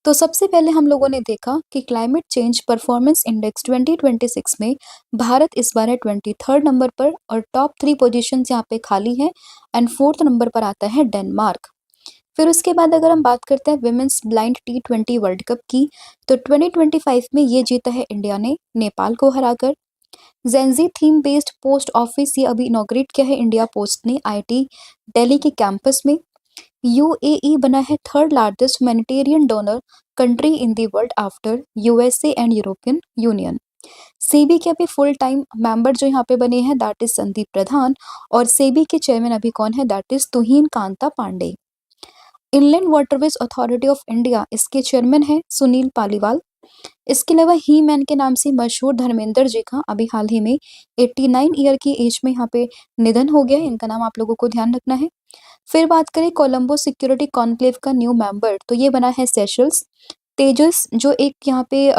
तो सबसे पहले हम लोगों ने देखा कि क्लाइमेट चेंज परफॉर्मेंस इंडेक्स 2026 में भारत इस बार है 23rd नंबर पर और टॉप 3 पोजीशंस यहाँ पे खाली हैं एंड 4th नंबर पर आता है डेनमार्क। फिर उसके बाद अगर हम बात करते हैं women's blind T20 world cup की, तो 2025 में ये जीता है इंडिया ने नेपाल को हराकर। Gen Z theme based post office ये अभी इनॉग्रेट किया है इंडिया पोस्ट ने आईटी दिल्ली के कैंपस में। यूएई बना है third largest humanitarian donor country in the world after USA and European union. SEBI के अभी फुल टाइम मेंबर जो यहाँ पे बने हैं दैट इज संदीप प्रधान, और सेबी के चेयरमैन अभी कौन है that is Tuhin Kanta Pandey. Inland Waterways Authority of India इसके चेयरमैन है सुनील पालीवाल। इसके अलावा ही मैन के नाम से मशहूर धर्मेंद्र जी का अभी हाल ही में 89 ईयर की एज में यहाँ पे निधन हो गया है, इनका नाम आप लोगों को ध्यान रखना है। फिर बात करें कोलंबो सिक्योरिटी कॉन्क्लेव का न्यू मेंबर, तो ये बना है सेशल्स। तेजस जो एक यहाँ पे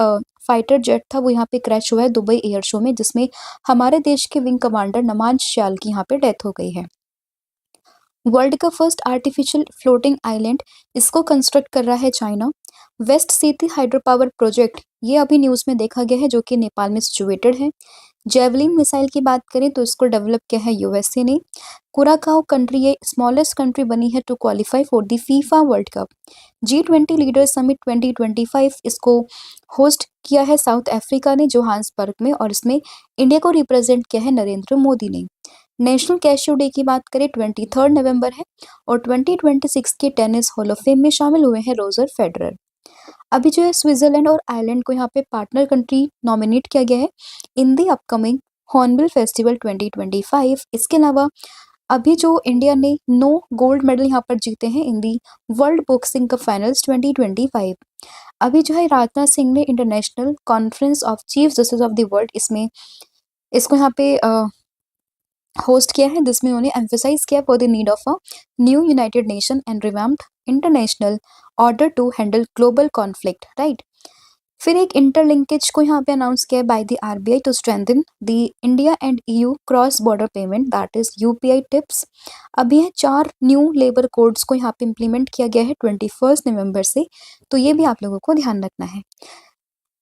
फाइटर जेट था वो यहाँ पे क्रैश हुआ है दुबई एयर शो में, जिसमें हमारे देश के विंग कमांडर नमाज श्याल की यहाँ पे डेथ हो गई है। वर्ल्ड का फर्स्ट आर्टिफिशियल फ्लोटिंग आइलैंड इसको कंस्ट्रक्ट कर रहा है चाइना। वेस्ट सेती हाइड्रो पावर प्रोजेक्ट ये अभी न्यूज़ में देखा गया है जो कि नेपाल में सिचुएटेड है। जेवलिन मिसाइल की बात करें तो इसको डेवलप किया है यूएसए ने। कुराकाओ कंट्री ये स्मॉलेस्ट कंट्री बनी है to qualify for the FIFA World Cup. G20 leader summit 2025 इसको होस्ट किया है साउथ अफ्रीका ने जोहान्सबर्ग में, और इसमें इंडिया को रिप्रेजेंट किया है नरेंद्र मोदी ने। नेशनल कैशियो डे की बात करें 23rd नवंबर है, और 2026 के टेनिस हॉल ऑफ फेम में शामिल हुए हैं रोजर फेडरर। अभी जो है स्विट्जरलैंड और आयरलैंड को यहाँ पे पार्टनर कंट्री नॉमिनेट किया गया है इन दी अपकमिंग हॉर्नबिल फेस्टिवल 2025। इसके अलावा अभी जो इंडिया ने 9 गोल्ड मेडल यहाँ पर जीते हैं in the world boxing cup finals 2025। अभी जो है राजनाथ सिंह ने international conference of chief justice of the world इसमें इसको यहाँ पे होस्ट किया है, जिसमें उन्होंने एम्फेसाइज किया for the need of a new United Nation and revamped international order to handle global conflict, right. फिर एक इंटरलिंकेज को यहाँ पे अनाउंस किया by the RBI to strengthen the India and EU cross border payment that is UPI TIPS. अभी है 4 new labour codes को यहाँ पे इम्प्लीमेंट किया गया है 21 नवंबर से, तो ये भी आप लोगों को ध्यान रखना है।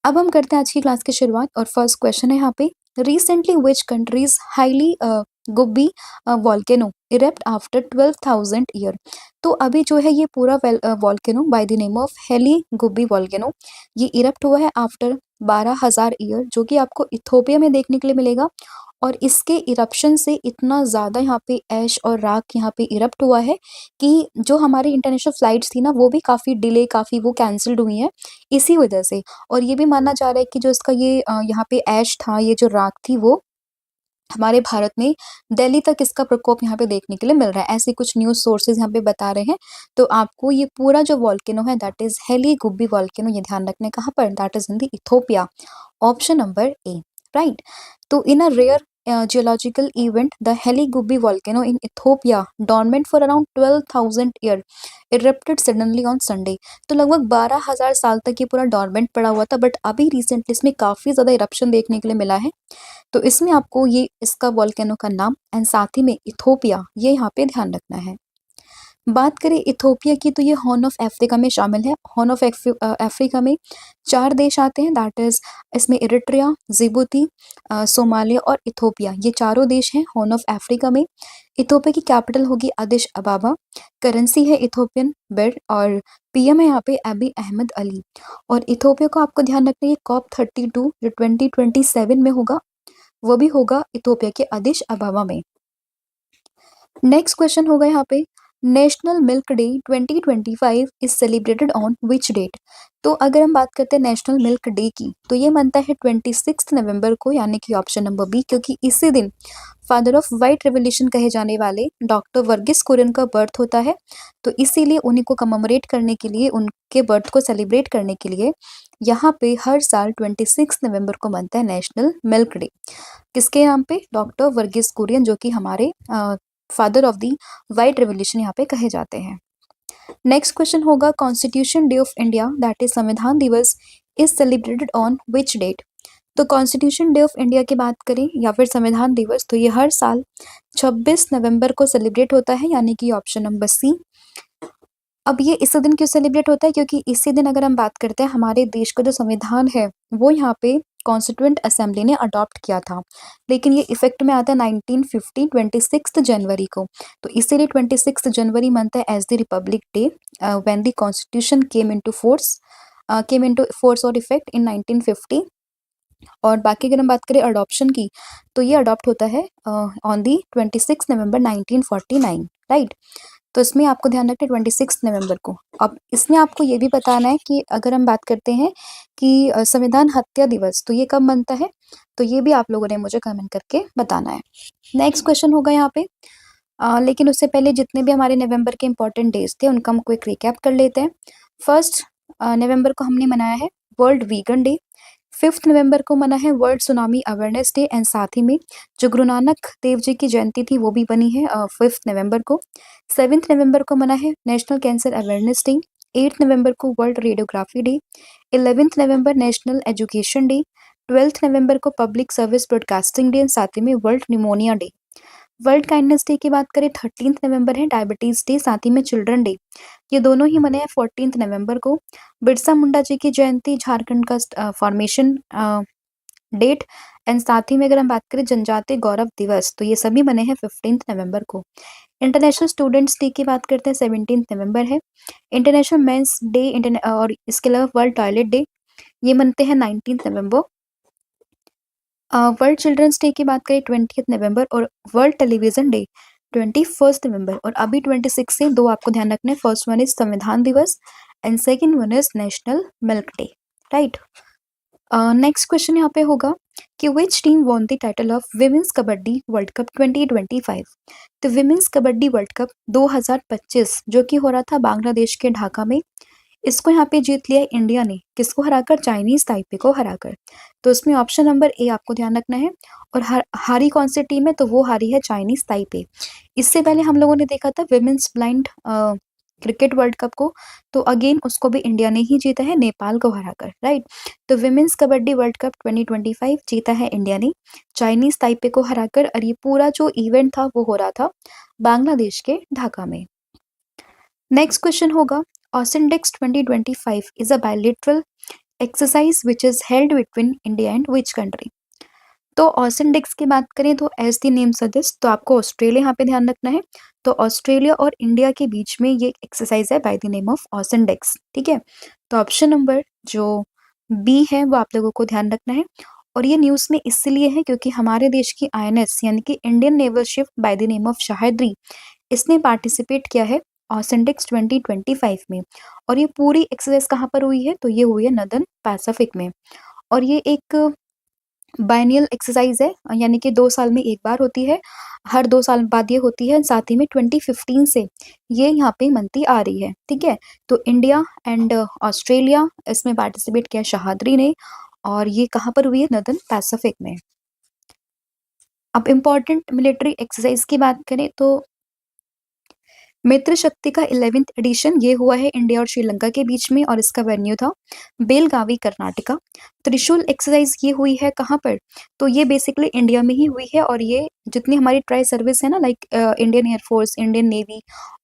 अब हम करते हैं आज की क्लास की शुरुआत, और फर्स्ट क्वेश्चन है यहाँ पे recently which countries Hayli Gubbi volcano erupt after 12,000 year. तो अभी जो है ये पूरा volcano by the name of Hayli Gubbi volcano ये इरेप्ट हुआ है आफ्टर 12,000 ईयर, जो कि आपको इथोपिया में देखने के लिए मिलेगा। और इसके इरप्शन से इतना ज़्यादा यहाँ पे ऐश और राख यहाँ पे इरप्ट हुआ है कि जो हमारी इंटरनेशनल फ्लाइट्स थी ना वो भी काफ़ी डिले काफ़ी वो कैंसिल्ड हुई हैं इसी वजह से। और ये भी माना जा रहा है कि जो इसका ये यहाँ पे ऐश था, ये जो राख थी, वो हमारे भारत में दिल्ली तक इसका प्रकोप यहाँ पे देखने के लिए मिल रहा है, ऐसे कुछ न्यूज़ सोर्सेज यहाँ पे बता रहे हैं। तो आपको ये पूरा जो वॉल्केनो है that is Hayli Gubbi volcano ये ध्यान रखने कहाँ पर that is in the Ethiopia, option number A, right. तो in a rare geological event the Heli Gubbi volcano in Ethiopia dormant for around 12,000 year erupted suddenly on Sunday। तो लगभग 12,000 साल तक ये पूरा डॉर्मेंट पड़ा हुआ था, बट अभी रिसेंटली इसमें काफ़ी ज़्यादा इरप्शन देखने के लिए मिला है। तो इसमें आपको ये इसका वॉल्केनो का नाम एंड साथ ही में इथोपिया ये यहाँ पे ध्यान रखना है। बात करें इथोपिया की तो ये हॉर्न ऑफ अफ्रीका में शामिल है। हॉर्न ऑफ अफ्रीका में 4 देश आते हैं दैट इज इसमें इरिट्रिया, जिबूती, सोमालिया और इथोपिया, ये चारों देश हैं हॉर्न ऑफ अफ्रीका में। इथोपिया की कैपिटल होगी अदिश अबाबा, करेंसी है इथोपियन बिर, और पीएम है यहाँ पे अबी अहमद अली। और इथोपिया को आपको ध्यान रखना है COP32 जो 2027 में होगा वो भी होगा इथोपिया के अदिश अबाबा में। नेक्स्ट क्वेश्चन होगा यहाँ पे National Milk Day 2025 is celebrated on which date. तो अगर हम बात करते हैं नेशनल मिल्क डे की तो ये मनता है 26 नवंबर को, यानी कि ऑप्शन नंबर बी, क्योंकि इसी दिन फादर ऑफ वाइट रेवोल्यूशन कहे जाने वाले डॉक्टर वर्गीस कुरियन का बर्थ होता है। तो इसीलिए उन्हीं को कमेमोरेट करने के लिए, उनके बर्थ को सेलिब्रेट करने के लिए यहाँ पे हर साल 26 नवंबर को मनता है नेशनल मिल्क डे। किसके नाम पे? डॉक्टर वर्गीस कुरियन, जो कि हमारे father of the white revolution यहाँ पे कहे जाते हैं। नेक्स्ट क्वेश्चन होगा Constitution Day of India that is Samvidhan Diwas is celebrated on which date. तो कॉन्स्टिट्यूशन डे ऑफ इंडिया की बात करें या फिर संविधान दिवस तो ये हर साल 26 नवंबर को सेलिब्रेट होता है, यानी कि ऑप्शन नंबर सी। अब ये इसी दिन क्यों सेलिब्रेट होता है? क्योंकि इसी दिन अगर हम बात करते हैं हमारे देश का जो संविधान है वो यहाँ पे कॉन्स्टिट्यूएंट असेंबली ने अडॉप्ट किया था, लेकिन ये इफेक्ट में आता है 1950 26 जनवरी को। तो इसीलिए 26 जनवरी मनता है as the Republic Day when the constitution came into force और इफेक्ट इन 1950। और बाकी अगर हम बात करें अडॉप्शन की, तो ये अडॉप्ट होता है ऑन दी 26 नवंबर 1949, राइट। तो इसमें आपको ध्यान रखना है 26 नवंबर को। अब इसमें आपको ये भी बताना है कि अगर हम बात करते हैं कि संविधान हत्या दिवस तो ये कब बनता है, तो ये भी आप लोगों ने मुझे कमेंट करके बताना है। नेक्स्ट क्वेश्चन होगा यहाँ पे लेकिन उससे पहले जितने भी हमारे नवंबर के इंपॉर्टेंट डेज थे उनका हम क्विक रिकैप कर लेते हैं। फर्स्ट नवंबर को हमने मनाया है वर्ल्ड वीगन डे। 5th नवंबर को मना है world tsunami awareness day and साथ ही में जो गुरु नानक देव जी की जयंती थी वो भी बनी है 5th नवंबर को। 7th नवंबर को मना है national cancer awareness day. 8th नवंबर को वर्ल्ड रेडियोग्राफी डे। 11th नवंबर नेशनल एजुकेशन डे। 12th नवंबर को पब्लिक सर्विस ब्रॉडकास्टिंग डे, साथ ही में world pneumonia day. World kindness day की बात करें 13th नवंबर है डायबिटीज डे, साथ ही में चिल्ड्रन डे। ये दोनों ही मने हैं 14th नवंबर को। बिरसा मुंडा जी की जयंती, झारखंड का फॉर्मेशन डेट एंड साथ ही में अगर हम बात करें जनजातीय गौरव दिवस तो ये सभी बने हैं 15th नवंबर को। इंटरनेशनल स्टूडेंट्स डे की बात करते हैं 17th नवंबर है। इंटरनेशनल मेंस डे और इसके अलावा वर्ल्ड टॉयलेट डे ये मनते हैं 19th नवंबर। वर्ल्ड चिल्ड्रंस डे की बात करें 20th नवंबर और वर्ल्ड टेलीविजन डे 21st नवंबर। और अभी 26 से दो आपको ध्यान रखना है, फर्स्ट वन इज संविधान दिवस and second one is national Milk day, right. Next question यहाँ पे होगा कि which team won the title of women's kabaddi world cup 2025। तो विमेंस कबड्डी वर्ल्ड कप 2025 जो कि हो रहा था बांग्लादेश के ढाका में, इसको यहाँ पे जीत लिया इंडिया ने, किसको हराकर? चाइनीज ताइपे को हराकर। तो इसमें ऑप्शन नंबर ए आपको ध्यान रखना है। और हारी कौन सी टीम है? तो वो हारी है चाइनीज ताइपे। इससे पहले हम लोगों ने देखा था women's blind cricket world cup को, तो अगेन उसको भी इंडिया ने ही जीता है नेपाल को हराकर, राइट। तो विमेंस कबड्डी वर्ल्ड कप 2025 जीता है इंडिया ने चाइनीज ताइपे को हराकर, और ये पूरा जो इवेंट था वो हो रहा था बांग्लादेश के ढाका में। नेक्स्ट क्वेश्चन होगा ऑसिनडेक्स 2025 is a bilateral exercise which is held between India and which country। तो ऑसिनडेक्स की बात करें तो एज द नेम सजेस्ट, तो आपको ऑस्ट्रेलिया यहाँ पे ध्यान रखना है। तो ऑस्ट्रेलिया और इंडिया के बीच में ये एक्सरसाइज है बाय द नेम ऑफ ऑसिनडेक्स, ठीक है। तो ऑप्शन नंबर जो बी है वो आप लोगों को ध्यान रखना है। और ये न्यूज़ में इसलिए है क्योंकि हमारे देश की आईएनएस यानी कि Indian naval ship by the name of Sahyadri, इसने पार्टिसिपेट किया है ऑसिनडेक्स 2025 में। और ये पूरी एक्सरसाइज कहाँ पर हुई है? तो ये हुई है नदन पैसिफिक में। और ये एक बाइनियल एक्सरसाइज है, यानी कि 2 साल में एक बार होती है, हर 2 साल बाद ये होती है। साथ ही में 2015 से ये यहाँ पे मनती आ रही है, ठीक है। तो इंडिया एंड ऑस्ट्रेलिया इसमें पार्टिसिपेट किया शाहद्री ने, और ये कहाँ पर हुई है? नदन पैसिफिक में। अब इम्पॉर्टेंट मिलिट्री एक्सरसाइज की बात करें तो मित्र शक्ति का 11th एडिशन ये हुआ है इंडिया और श्रीलंका के बीच में, और इसका वेन्यू था बेलगावी कर्नाटका। त्रिशूल एक्सरसाइज ये हुई है कहाँ पर? तो ये बेसिकली इंडिया में ही हुई है, और ये जितनी हमारी ट्राई सर्विस है ना, like Indian air force, Indian navy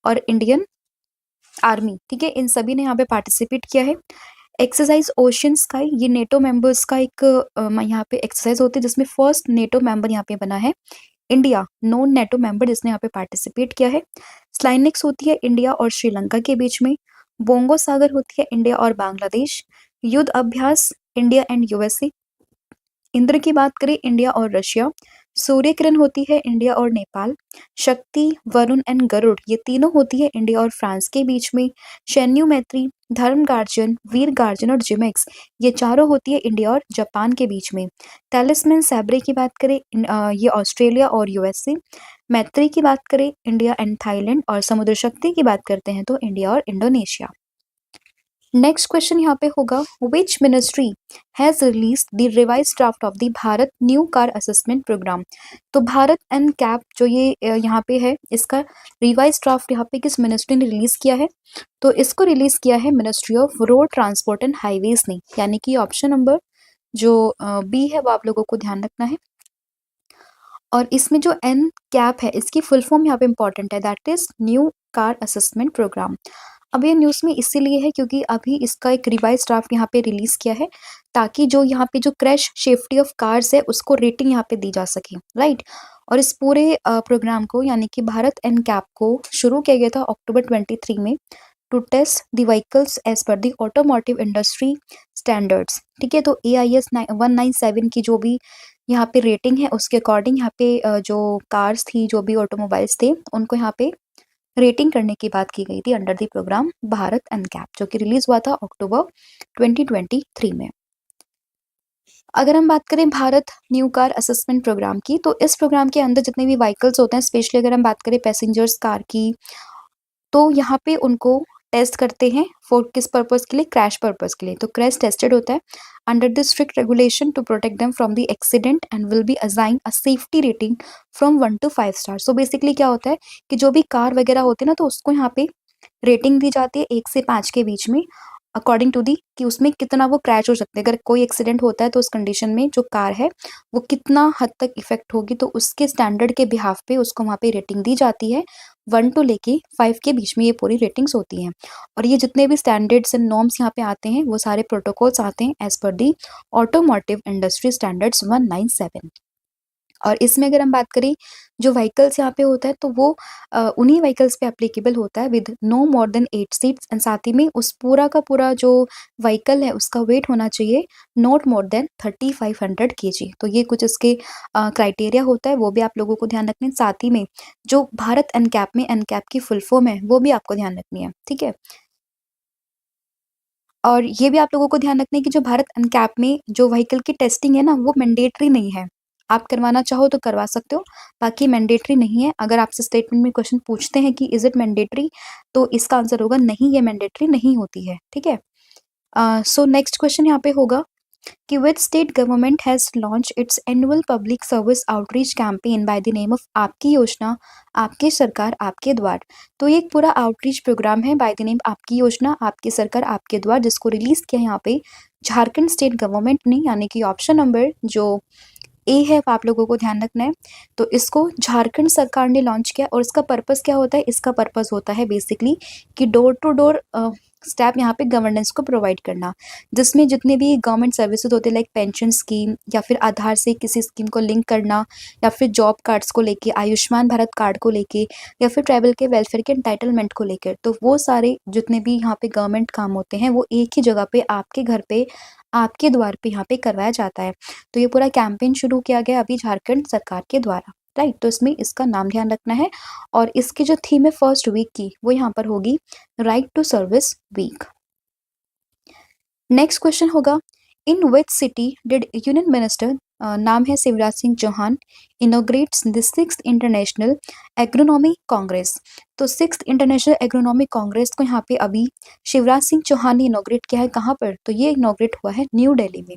और इंडियन आर्मी, ठीक है, इन सभी ने यहाँ पे पार्टिसिपेट किया है। एक्सरसाइज ओशियन स्काई ये नेटो मेंबर्स का एक यहाँ पे एक्सरसाइज होती है जिसमें फर्स्ट नेटो मेंबर यहाँ पे बना है इंडिया, नॉन नेटो मेंबर जिसने यहाँ पे पार्टिसिपेट किया है। स्लाइनिक्स होती है इंडिया और श्रीलंका के बीच में। बोंगो सागर होती है इंडिया और बांग्लादेश। युद्ध अभ्यास इंडिया एंड यूएसए। इंद्र की बात करें इंडिया और रशिया। सूर्य किरण होती है इंडिया और नेपाल। शक्ति, वरुण एंड गरुड़ ये तीनों होती है इंडिया और फ्रांस के बीच में। शैन्यु मैत्री, धर्म गार्जन, वीर गार्जन और जिमेक्स ये चारों होती है इंडिया और जापान के बीच में। टैलिस्मैन सैब्रे की बात करें ये ऑस्ट्रेलिया और यूएसए। मैत्री की बात करें इंडिया एंड थाईलैंड, और समुद्र शक्ति की बात करते हैं तो इंडिया और इंडोनेशिया। नेक्स्ट क्वेश्चन यहाँ पे होगा which ministry has release the revise draft of the Bharat new car assessment programme. तो भारत एंड कैप जो ये यहाँ पे है, इसका रिवाइज ड्राफ्ट यहाँ पे किस मिनिस्ट्री ने रिलीज किया है? तो इसको रिलीज किया है ministry of road transport and highways ने, यानी कि ऑप्शन नंबर जो बी है वो आप लोगों को ध्यान रखना है। और इसमें जो एन कैप है इसकी फुल फॉर्म यहाँ पे इंपॉर्टेंट है, that is new car assessment programme. अब ये न्यूज़ में इसीलिए है क्योंकि अभी इसका एक रिवाइज़ ड्राफ्ट यहाँ पे रिलीज़ किया है, ताकि जो यहाँ पे जो क्रैश सेफ्टी ऑफ कार्स है उसको रेटिंग यहाँ पे दी जा सके, राइट? और इस पूरे प्रोग्राम को यानी कि भारत एनकैप को शुरू किया गया था अक्टूबर 23 में to test the vehicles as per the automotive industry standards. ठीक है, तो AIS 197 की जो भी यहाँ पे रेटिंग है उसके अकॉर्डिंग यहाँ पे जो कार्स थी, जो भी ऑटोमोबाइल्स थे, उनको यहाँ पे रेटिंग करने की बात की गई थी under the programme Bharat NCAP, जो कि रिलीज हुआ था अक्टूबर 2023 में। अगर हम बात करें Bharat new car assessment programme की, तो इस प्रोग्राम के अंदर जितने भी व्हीकल्स होते हैं, स्पेशली अगर हम बात करें पैसेंजर्स कार की, तो यहाँ पे उनको टेस्ट करते हैं फॉर किस पर्पस के लिए, क्रैश पर्पस के लिए। तो क्रैश टेस्टेड होता है under the strict regulation to protect them from the accident and will be assign a safety rating from 1 to 5 star. So basically क्या होता है कि जो भी कार वगैरह होती है ना, तो उसको यहाँ पे रेटिंग दी जाती है 1 से 5 के बीच में, अकॉर्डिंग टू दी कि उसमें कितना वो क्रैश हो सकते हैं। अगर कोई एक्सीडेंट होता है तो उस कंडीशन में जो कार है वो कितना हद तक इफेक्ट होगी, तो उसके स्टैंडर्ड के बिहाफ पे उसको वहाँ पे रेटिंग दी जाती है। 1 to लेके 5 के बीच में ये पूरी रेटिंग्स होती हैं। और ये जितने भी स्टैंडर्ड्स एंड नॉर्म्स यहाँ पे आते हैं वो सारे प्रोटोकॉल्स आते हैं एज पर दी ऑटोमोटिव इंडस्ट्री स्टैंडर्ड्स 197। और इसमें अगर हम बात करें जो व्हीकल्स यहाँ पे होता है, तो वो उन्हीं व्हीकल्स पे एप्लीकेबल होता है with no more than 8 seats and साथ ही में उस पूरा का पूरा जो व्हीकल है उसका वेट होना चाहिए नॉट मोर देन 3500 kg। तो ये कुछ इसके क्राइटेरिया होता है, वो भी आप लोगों को ध्यान रखना है। साथ ही में जो भारत एनकैप में एनकैप की फुल फॉर्म है वो भी आपको ध्यान रखनी है, ठीक है। और ये भी आप लोगों को ध्यान रखना है कि जो भारत एनकैप में जो व्हीकल की टेस्टिंग है ना, वो मैंडेटरी नहीं है। आप करवाना चाहो तो करवा सकते हो, बाकी मैंडेटरी नहीं है। अगर आपसे स्टेटमेंट में क्वेश्चन पूछते हैं कि इज इट मैंडेटरी, तो इसका आंसर होगा नहीं, ये मैंडेटरी नहीं होती है, ठीक है। सो नेक्स्ट क्वेश्चन यहाँ पे होगा कि which state government has launched its annual public service outreach campaign by the name of आपकी योजना आपकी सरकार आपके द्वार। तो ये एक पूरा आउटरीच प्रोग्राम है बाय द नेम आपकी योजना आपकी सरकार आपके द्वार, जिसको रिलीज किया यहाँ पे झारखंड स्टेट गवर्नमेंट ने, यानी कि ऑप्शन नंबर जो ए है आप लोगों को ध्यान रखना है। तो इसको झारखंड सरकार ने लॉन्च किया और इसका पर्पस क्या होता है, इसका पर्पस होता है बेसिकली कि डोर टू डोर स्टेप यहाँ पे गवर्नेंस को प्रोवाइड करना, जिसमें जितने भी गवर्नमेंट सर्विसेज होते हैं लाइक पेंशन स्कीम या फिर आधार से किसी स्कीम को लिंक करना, या फिर जॉब कार्ड्स को लेके, आयुष्मान भारत कार्ड को लेके, या फिर ट्राइबल के वेलफेयर के एंटाइटलमेंट को लेकर, तो वो सारे जितने भी यहाँ पे गवर्नमेंट काम होते हैं वो एक ही जगह पे आपके घर पे आपके द्वार पे यहाँ पे करवाया जाता है। तो ये पूरा कैंपेन शुरू किया गया अभी झारखंड सरकार के द्वारा, राइट। तो इसमें इसका नाम ध्यान रखना है। और इसकी जो थीम है फर्स्ट वीक की, वो यहाँ पर होगी right to service week. Next question होगा in which city did union minister, नाम है Shivraj Singh Chouhan, inaugurates the 6th international agronomy congress. तो 6th इंटरनेशनल एग्रोनॉमी कांग्रेस को यहाँ पे अभी शिवराज सिंह चौहान ने इनोग्रेट किया है। कहाँ पर, तो ये इनोग्रेट हुआ है न्यू दिल्ली में,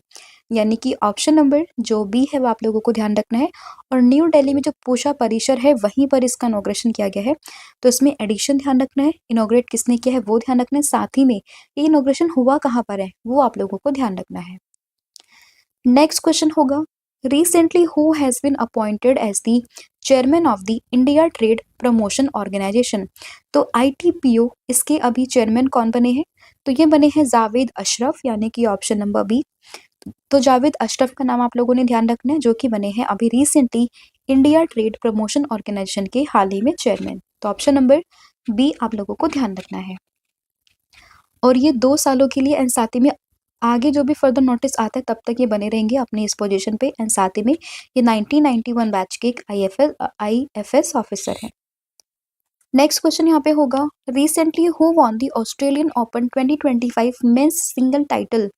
यानी कि ऑप्शन नंबर जो बी है वो आप लोगों को ध्यान रखना है। और न्यू दिल्ली में जो पूषा परिसर है वहीं पर इसका इनोग्रेशन किया गया है। तो इसमें एडिशन ध्यान रखना है, इनोग्रेट किसने किया है वो ध्यान रखना है, साथ ही में ये इनोग्रेशन हुआ कहाँ पर है वो आप लोगों को ध्यान रखना है। नेक्स्ट क्वेश्चन होगा recently who has been appointed as the chairman of the India Trade Promotion Organisation. तो ITPO इसके अभी चेयरमैन कौन बने हैं, तो ये बने हैं जावेद अशरफ, यानी कि ऑप्शन नंबर बी। तो जावेद अशरफ का नाम आप लोगों ने ध्यान रखना है, जो कि बने हैं अभी recently India Trade Promotion Organisation के हाल ही में चेयरमैन। तो ऑप्शन नंबर बी आप लोगों को ध्यान रखना है। और ये 2 सालों के लिए एंड साथ ही में आगे जो भी फर्दर नोटिस आता है तब तक ये बने रहेंगे अपनी इस पोजीशन पे। एंड साथ ही में ये 1991 बैच के एक IFS ऑफिसर हैं। नेक्स्ट क्वेश्चन यहाँ पे होगा recently who won the Australian open 2025 men's single title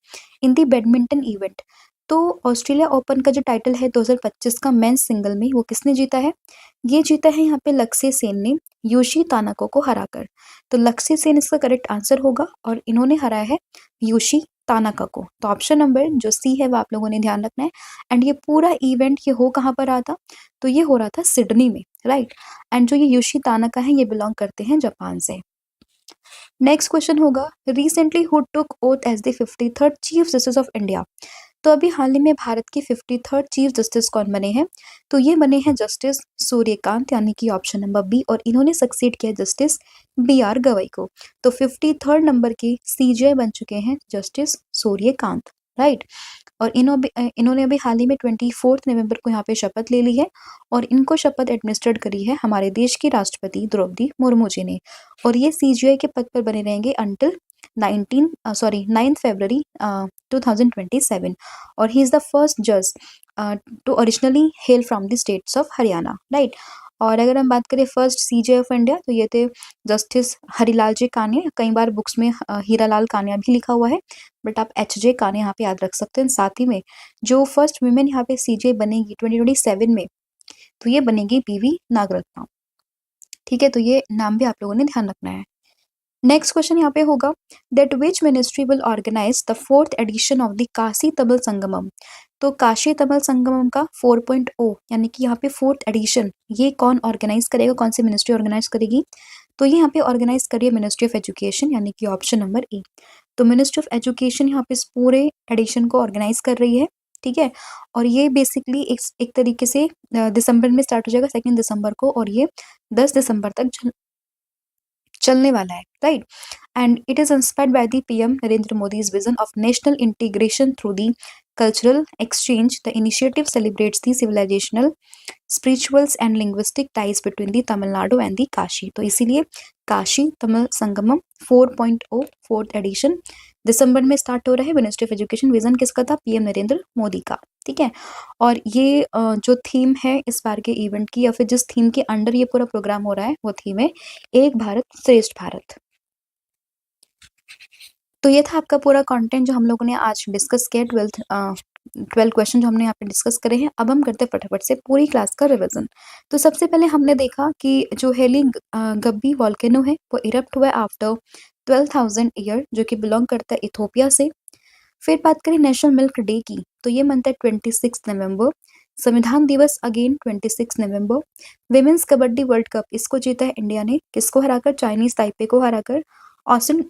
in the badminton event. तो ऑस्ट्रेलिया ओपन का जो टाइटल है 2025 का मेंस सिंगल में, वो किसने जीता है, ये जीता है यहाँ पे लक्ष्य सेन ने यूशी तानाको को हराकर। तो लक्ष्य सेन इसका करेक्ट आंसर होगा और इन्होंने हराया है यूशी तानाका को। तो ऑप्शन नंबर जो सी है वो आप लोगों ने ध्यान रखना है। एंड ये पूरा इवेंट ये हो कहाँ पर रहा था, तो ये हो रहा था सिडनी में, राइट। एंड जो ये यूशी तानाका है ये बिलोंग करते हैं जापान से। नेक्स्ट क्वेश्चन होगा recently who took oath as the 53rd chief justice of India. तो अभी हाल ही में भारत के 53rd चीफ जस्टिस कौन बने हैं? तो ये बने हैं जस्टिस सूर्यकांत, यानी कि ऑप्शन नंबर बी, और इन्होंने सक्सीड किया जस्टिस बी.आर. गवई को। तो 53rd नंबर के सीजेआई बन चुके हैं जस्टिस सूर्यकांत, राइट। और इन्होंने अभी हाल ही में 24 नवंबर को यहाँ पे शपथ ले ली है, और इनको शपथ एडमिनिस्ट्रेट करी है हमारे देश की राष्ट्रपति द्रौपदी मुर्मू जी ने। और ये सीजीआई के पद पर बने रहेंगे अंटिल 9th February 2027, और ही इज द फर्स्ट जज to originally hail from the states of Haryana, right. और अगर हम बात करें फर्स्ट सीजे ऑफ इंडिया, तो ये थे जस्टिस हरिलाल जी कानिया। कई बार बुक्स में हीरालाल कानिया भी लिखा हुआ है, बट आप एच.जे. कानिया यहाँ पे याद रख सकते हैं। साथ ही में जो फर्स्ट वुमेन यहाँ पे सीजे बनेगी 2027 में, तो ये बनेगी पीवी नागरत्ना, ठीक है। तो ये नाम भी आप लोगों ने ध्यान रखना है। नेक्स्ट क्वेश्चन यहाँ पे होगा, that which ministry will organise the 4th edition of the Kashi Tamil Sangamam. तो काशी तमिल संगमम का 4.0 यानी कि यहाँ पे 4th एडिशन, ये कौन ऑर्गेनाइज करेगा, कौन सी मिनिस्ट्री ऑर्गेनाइज करेगी? तो ये यहाँ पे ऑर्गेनाइज करिए मिनिस्ट्री ऑफ एजुकेशन, यानी कि ऑप्शन नंबर ए। तो मिनिस्ट्री ऑफ एजुकेशन यहाँ पे इस पूरे एडिशन को ऑर्गेनाइज कर रही है, ठीक है। और ये बेसिकली एक तरीके से दिसंबर में स्टार्ट हो जाएगा, 2 दिसंबर को, और ये 10 दिसंबर तक चलने वाला है, right. And it is inspired by the PM Narendra Modi's vision of national integration through the cultural exchange. The initiative celebrates the civilisational, spirituals and linguistic ties between the Tamil Nadu and the Kashi. तो इसीलिए काशी तमिल संगमम 4.0 4th एडिशन दिसंबर में start हो रहा है। Ministry of education, vision किसका था? PM Narendra Modi का, ठीक है। और ये जो थीम है इस बार के इवेंट की, या फिर जिस थीम के अंडर ये पूरा प्रोग्राम हो रहा है, वो थीम है एक भारत श्रेष्ठ भारत। तो ये था आपका पूरा कंटेंट जो हम लोगों ने आज डिस्कस किया, 12 क्वेश्चन जो हमने यहाँ पे डिस्कस करे हैं। अब हम करते हैं फटाफट से पूरी क्लास का रिवीजन। तो सबसे पहले हमने देखा कि जो हेली गब्बी वॉल्केनो है वो इरप्ट हुआ आफ्टर 12,000 ईयर, जो कि बिलोंग करता है इथोपिया से। फिर बात करें नेशनल मिल्क डे की, तो ये मनता है 26 नवंबर। संविधान दिवस अगेन 26 नवंबर। विमेंस कबड्डी वर्ल्ड कप, इसको जीता है इंडिया ने, किसको हराकर? चाइनीज ताइपे को हराकर। ऑस्टिन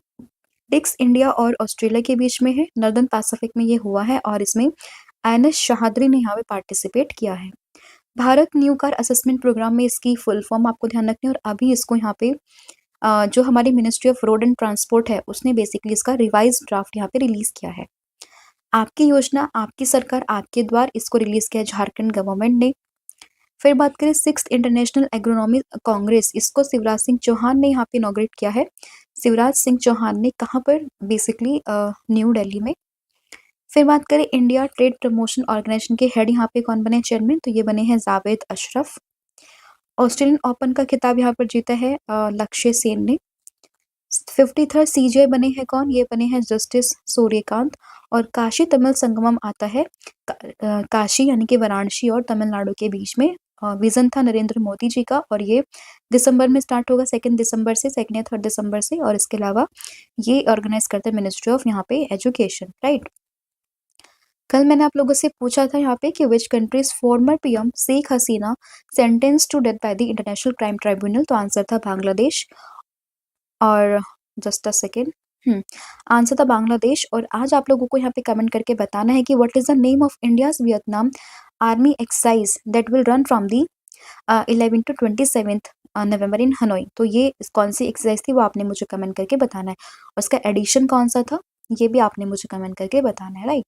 डिक्स इंडिया और ऑस्ट्रेलिया के बीच में है, नॉर्दर्न पैसिफिक में ये हुआ है, और इसमें आईएनएस शाहदरी ने यहाँ पे पार्टिसिपेट किया है। Bharat new car assessment programme में इसकी फुल फॉर्म आपको ध्यान रखनी है, और अभी इसको यहाँ पे जो हमारी ministry of road and transport है उसने बेसिकली इसका रिवाइज ड्राफ्ट यहाँ पे रिलीज किया है। आपकी योजना, आपकी सरकार, आपके द्वार, इसको रिलीज किया झारखंड गवर्नमेंट ने। फिर बात करें 6th इंटरनेशनल एग्रोनॉमी कांग्रेस, इसको शिवराज सिंह चौहान ने यहाँ पे इनॉग्रेट किया है। शिवराज सिंह चौहान ने कहाँ पर? बेसिकली न्यू दिल्ली में। फिर बात करें इंडिया ट्रेड प्रमोशन ऑर्गेनाइजेशन के हेड यहाँ पे कौन बने चेयरमैन? तो ये बने हैं जावेद अशरफ। ऑस्ट्रेलियन ओपन का खिताब यहाँ पर जीता है लक्ष्य सेन ने। 53rd सीजे बने हैं कौन? ये बने हैं जस्टिस सूर्यकांत। और काशी तमिल संगमम आता है काशी यानी कि वाराणसी और तमिलनाडु के बीच में। विजन था नरेंद्र मोदी जी का, और ये दिसंबर में स्टार्ट होगा, 2 दिसंबर से, 2 या 3 दिसंबर से। और इसके अलावा ये ऑर्गेनाइज करते हैं मिनिस्ट्री ऑफ यहाँ पे एजुकेशन, राइट। कल मैंने आप लोगों से पूछा था यहाँ पे कि which countries former PM Sheikh Hasina sentence to death by the international crime tribunal. तो आंसर था बांग्लादेश। और जस्ट अ सेकेंड, आंसर था बांग्लादेश। और आज आप लोगों को यहाँ पे कमेंट करके बताना है कि what is the name of India's Vietnam army exercise that will run from the 11 to 27 November in Hanoi. तो ये कौन सी एक्सरसाइज थी वो आपने मुझे कमेंट करके बताना है। उसका एडिशन कौन सा था ये भी आपने मुझे कमेंट करके बताना है, राइट।